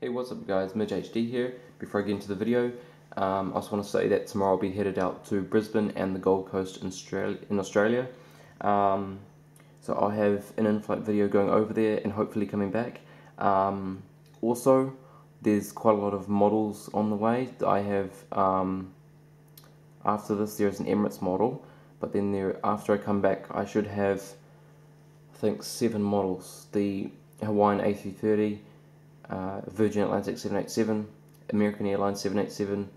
Hey, what's up guys, Midge HD here. Before I get into the video, I just want to say that tomorrow I'll be headed out to Brisbane and the Gold Coast in Australia. So I'll have an in-flight video going over there and hopefully coming back. Also, there's quite a lot of models on the way. I have, after this there's an Emirates model, but then after I come back I should have, I think, 7 models. The Hawaiian A380, Virgin Atlantic 787, American Airlines 787,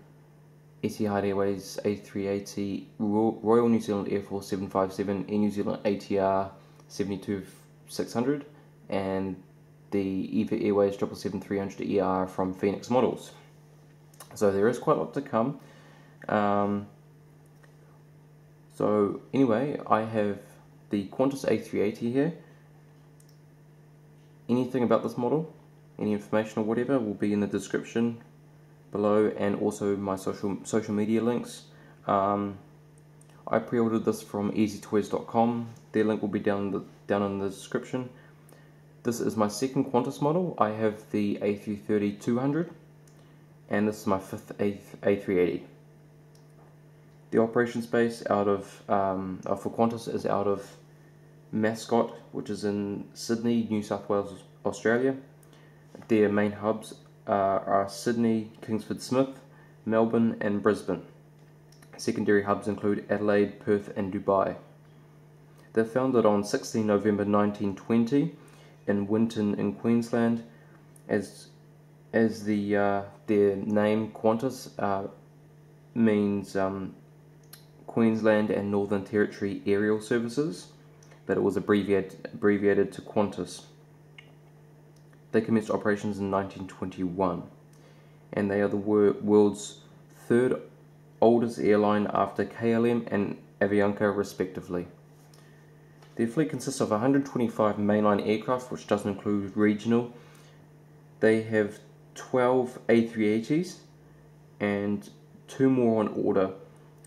Etihad Airways A380, Royal New Zealand Air Force 757, Air New Zealand ATR 72-600, and the EVA Airways 777-300 ER from Phoenix Models. So there is quite a lot to come. So anyway, I have the Qantas A380 here. Anything about this model, any information or whatever, will be in the description below, and also my social media links. I pre-ordered this from easytoys.com. Their link will be down in the description. This is my second Qantas model. I have the A330-200, and this is my 5th A380. The operations base out of for Qantas is out of Mascot, which is in Sydney, New South Wales, Australia. Their main hubs are Sydney, Kingsford Smith, Melbourne and Brisbane. Secondary hubs include Adelaide, Perth and Dubai. They're founded on 16 November 1920 in Winton in Queensland. As their name Qantas means Queensland and Northern Territory Aerial Services, but it was abbreviated to Qantas. They commenced operations in 1921, and they are the world's 3rd oldest airline after KLM and Avianca respectively. Their fleet consists of 125 mainline aircraft, which doesn't include regional. They have 12 A380s and 2 more on order,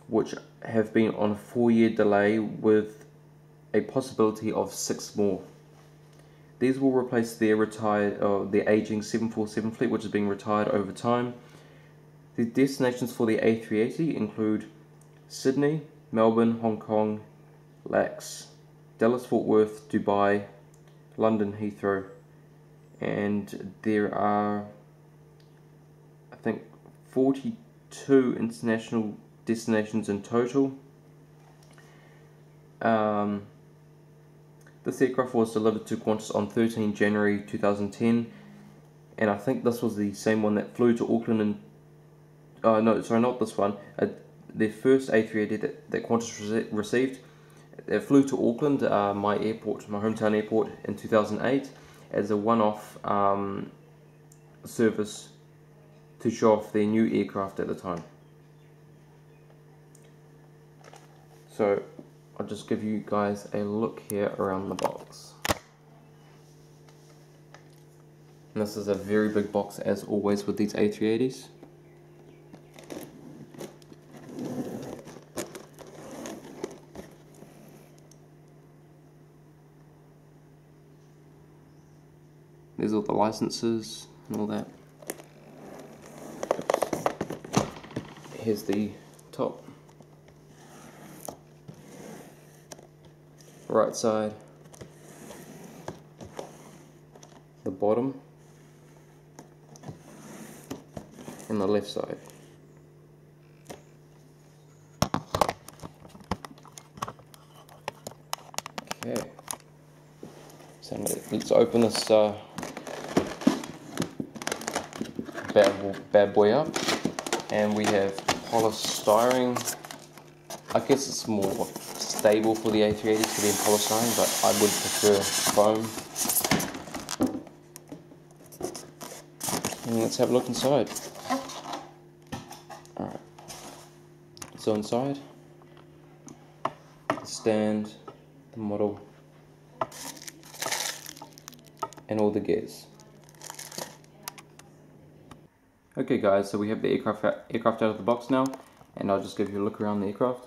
which have been on a 4-year delay with a possibility of 6 more. These will replace their aging 747 fleet, which is being retired over time. The destinations for the A380 include Sydney, Melbourne, Hong Kong, LAX, Dallas Fort Worth, Dubai, London Heathrow, and there are, I think, 42 international destinations in total. This aircraft was delivered to Qantas on 13 January 2010, and I think this was the same one that flew to Auckland and no, sorry, not this one. Their first A380 that Qantas received, it flew to Auckland, my hometown airport, in 2008 as a one-off service to show off their new aircraft at the time. So I'll just give you guys a look here around the box. And this is a very big box, as always with these A380s. There's all the licenses and all that. Here's the top. Right side, the bottom, and the left side. Okay, so let's open this bad boy up, and we have polystyrene. I guess it's more stable for the A380s to be in polystyrene, but I would prefer foam. And let's have a look inside. Alright, so inside, the stand, the model, and all the gears. Okay guys, so we have the aircraft out of the box now, and I'll just give you a look around the aircraft.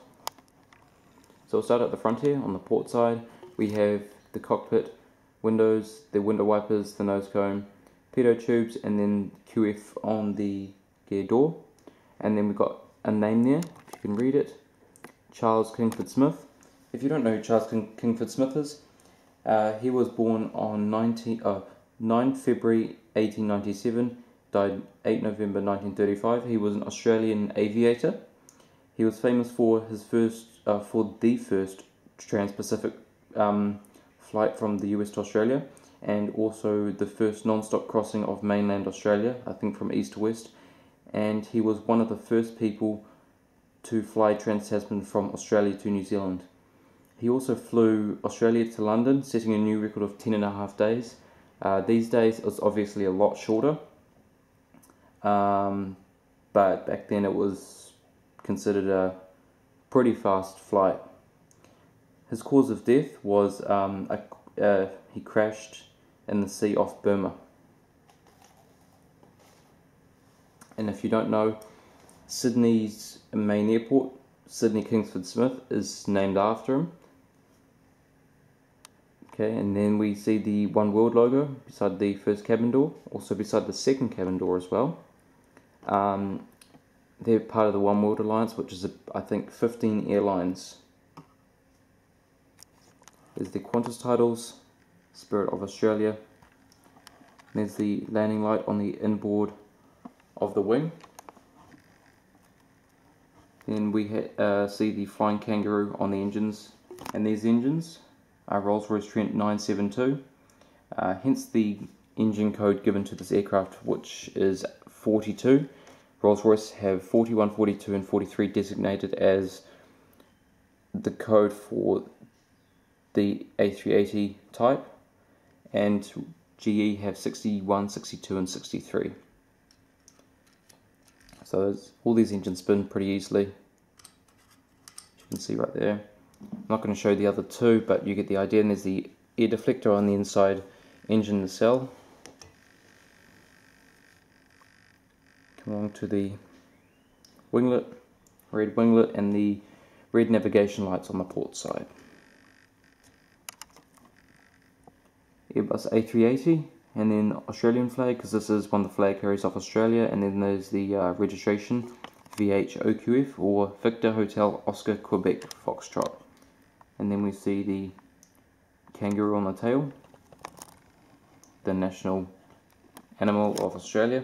So we'll start at the front here. On the port side, we have the cockpit windows, the window wipers, the nose cone, pitot tubes, and then QF on the gear door. And then we've got a name there, if you can read it, Charles Kingford Smith. If you don't know who Charles Kingford Smith is, he was born on 9 February 1897, died 8 November 1935. He was an Australian aviator. He was famous for the first trans-Pacific flight from the US to Australia, and also the first non-stop crossing of mainland Australia, I think from east to west. And he was one of the first people to fly trans-Tasman from Australia to New Zealand. He also flew Australia to London, setting a new record of 10.5 days. These days it's obviously a lot shorter, but back then it was considered a pretty fast flight. His cause of death was he crashed in the sea off Burma. And if you don't know, Sydney's main airport, Sydney Kingsford Smith, is named after him. Okay, and then we see the One World logo beside the first cabin door, also beside the second cabin door as well. They're part of the One World Alliance, which is, I think, 15 airlines. There's the Qantas titles, Spirit of Australia. There's the landing light on the inboard of the wing. Then we see the Flying Kangaroo on the engines, and these engines are Rolls-Royce Trent 972, hence the engine code given to this aircraft, which is 42. Rolls-Royce have 41, 42 and 43 designated as the code for the A380 type, and GE have 61, 62 and 63. So all these engines spin pretty easily, as you can see right there. I'm not going to show the other two, but you get the idea. And there's the air deflector on the inside engine nacelle. Come along to the winglet, red winglet, and the red navigation lights on the port side. Airbus A380, and then Australian flag, because this is one of the flag carriers of Australia. And then there's the registration, VH-OQF, or Victor Hotel Oscar Quebec Foxtrot. And then we see the kangaroo on the tail, the national animal of Australia.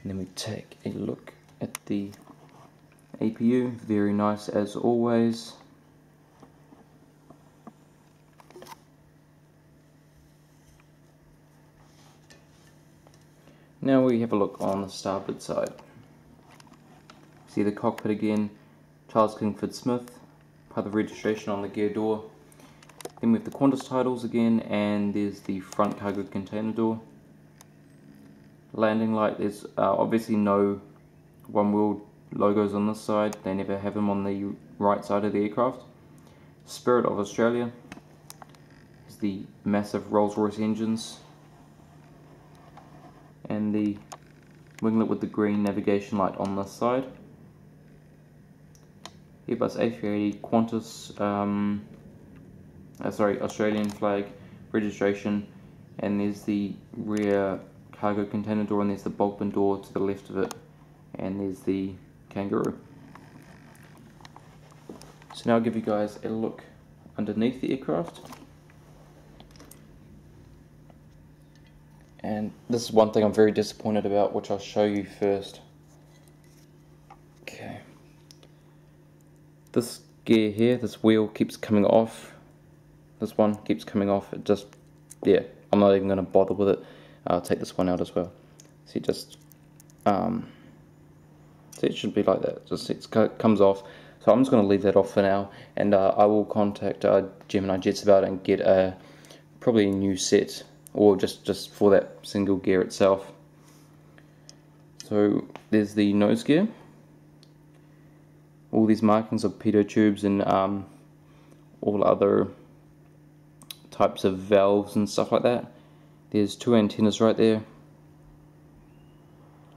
And then we take a look at the APU, very nice as always. Now we have a look on the starboard side. See the cockpit again, Charles Kingford Smith, part of the registration on the gear door. Then we have the Qantas titles again, and there's the front cargo container door. Landing light, there's obviously no One World logos on this side, they never have them on the right side of the aircraft. Spirit of Australia is the massive Rolls-Royce engines, and the winglet with the green navigation light on this side. Airbus A380 Qantas, Australian flag registration, and there's the rear cargo container door, and there's the bulk bin door to the left of it, and there's the kangaroo. So now I'll give you guys a look underneath the aircraft. And this is one thing I'm very disappointed about, which I'll show you first. Okay. This gear here, this wheel keeps coming off. This one keeps coming off. It just, yeah, I'm not even going to bother with it. I'll take this one out as well. See, just, see, it should be like that. Just it comes off. So I'm just going to leave that off for now, and I will contact Gemini Jets about it and get probably a new set, or just for that single gear itself. So there's the nose gear. All these markings of pitot tubes and all other types of valves and stuff like that. There's two antennas right there. And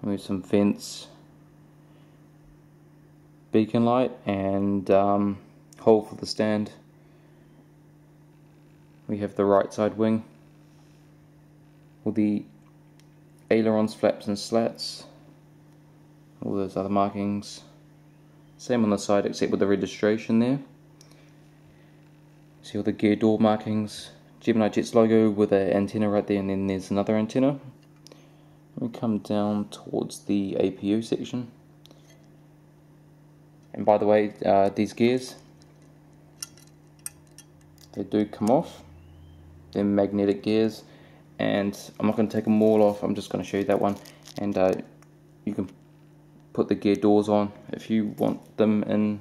we have some vents, beacon light, and hole for the stand. We have the right side wing. all the ailerons, flaps and slats, all those other markings. Same on the side except with the registration there. See all the gear door markings, Gemini Jet's logo with an antenna right there, and then there's another antenna. We come down towards the APU section. And by the way, these gears, they do come off. They're magnetic gears, and I'm not going to take them all off. I'm just going to show you that one. And you can put the gear doors on if you want them in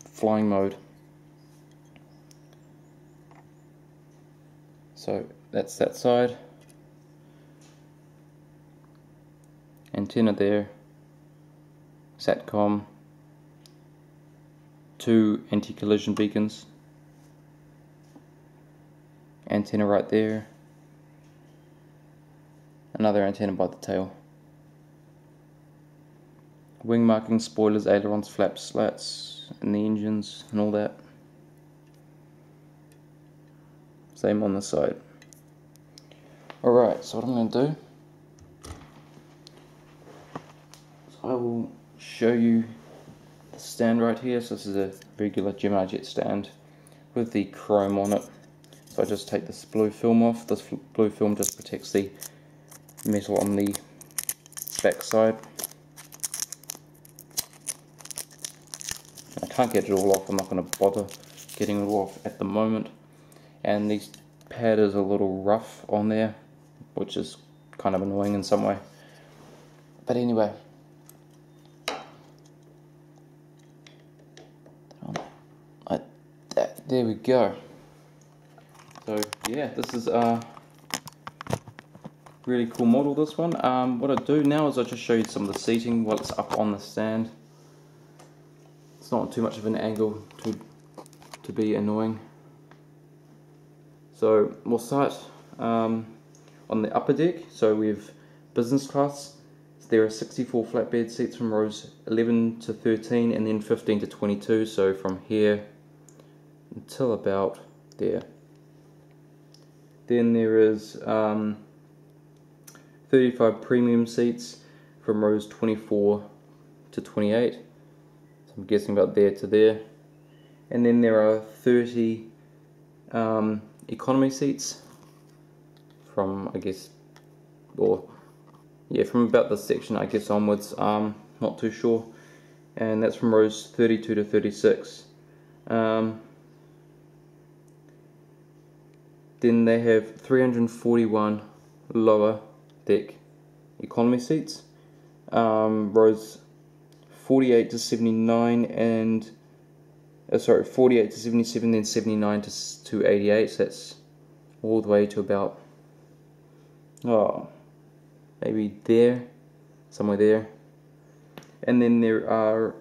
flying mode. So that's that side. Antenna there. Satcom. 2 anti-collision beacons. Antenna right there. Another antenna by the tail. Wing markings, spoilers, ailerons, flaps, slats, and the engines and all that. Same on the side. Alright, so what I'm going to do, so I will show you the stand right here. So this is a regular Gemini Jet stand with the chrome on it. So I just take this blue film off. This blue film just protects the metal on the back side. I can't get it all off. I'm not going to bother getting it off at the moment. And these pad is a little rough on there, which is kind of annoying in some way. But anyway, like that. There we go. So yeah, this is a really cool model, this one. What I do now is I just show you some of the seating while it's up on the stand. It's not too much of an angle to be annoying. So we'll start on the upper deck. So we have business class. There are 64 flatbed seats from rows 11 to 13 and then 15 to 22. So from here until about there. Then there is 35 premium seats from rows 24 to 28. So I'm guessing about there to there. And then there are 30 economy seats from, I guess, or yeah, from about this section I guess onwards, not too sure, and that's from rows 32 to 36. Then they have 341 lower deck economy seats, rows 48 to 79 and 48 to 77, then 79 to 88, so that's all the way to about, maybe there, somewhere there. And then there are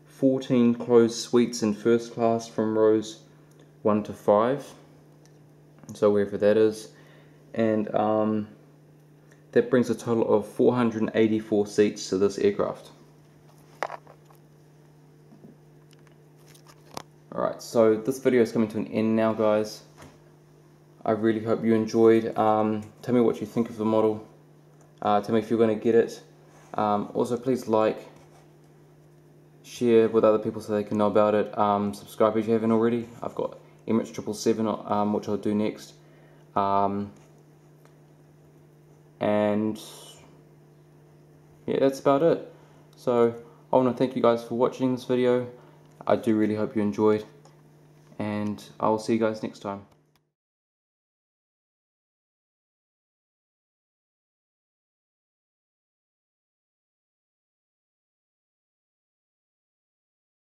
14 closed suites in first class from rows 1 to 5, so wherever that is. And that brings a total of 484 seats to this aircraft. Alright, so this video is coming to an end now, guys. I really hope you enjoyed. Tell me what you think of the model. Tell me if you're going to get it. Also, please like, share with other people so they can know about it. Subscribe if you haven't already. I've got Emirates 777, which I'll do next. And yeah, that's about it. So I want to thank you guys for watching this video. I do really hope you enjoyed, and I will see you guys next time.